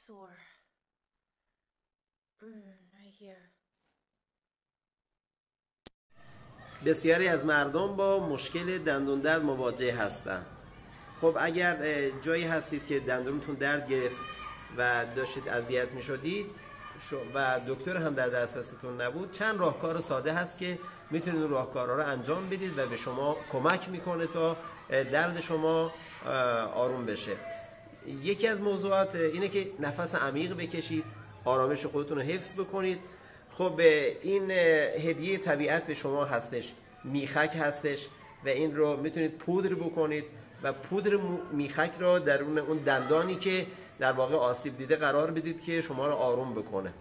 sore. Right here. بسیاری از مردم با مشکل دندون درد مواجه هستند. خب اگر جایی هستید که دندونتون درد گرفت و داشتید اذیت می‌شدید و دکتر هم در دسترستون نبود، چند راهکار ساده هست که میتونید اون راهکارها رو انجام بدید و به شما کمک میکنه تا درد شما آروم بشه. یکی از موضوعات اینه که نفس عمیق بکشید، آرامش خودتون رو حفظ بکنید. خب این هدیه طبیعت به شما هستش، میخک هستش و این رو میتونید پودر بکنید و پودر میخک رو در اون دندانی که در واقع آسیب دیده قرار بدید که شما رو آروم بکنه.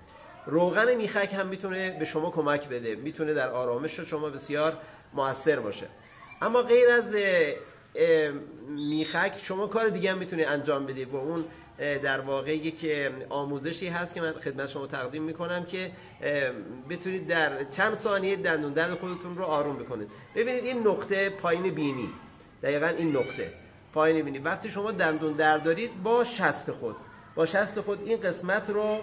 روغن میخک هم میتونه به شما کمک بده، میتونه در آرامش شما بسیار موثر باشه. اما غیر از میخک شما کار دیگه هم میتونه انجام بدید و اون در واقع یک آموزشی هست که من خدمت شما تقدیم میکنم که بتونید در چند ثانیه دندون درد خودتون رو آروم بکنید. ببینید این نقطه پایین بینی، دقیقاً این نقطه پایین بینی، وقتی شما دندون درد دارید با شست خود این قسمت رو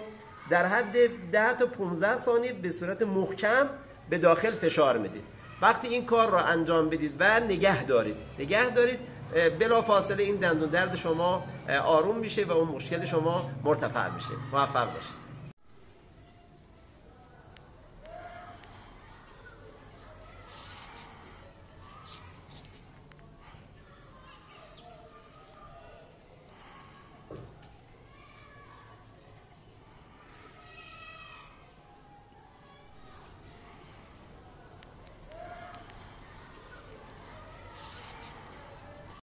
در حد 10 تا 15 ثانیه به صورت محکم به داخل فشار میدید. وقتی این کار رو انجام بدید و نگه دارید بلا فاصله این دندون درد شما آروم میشه و اون مشکل شما مرتفع میشه. موفق باشید.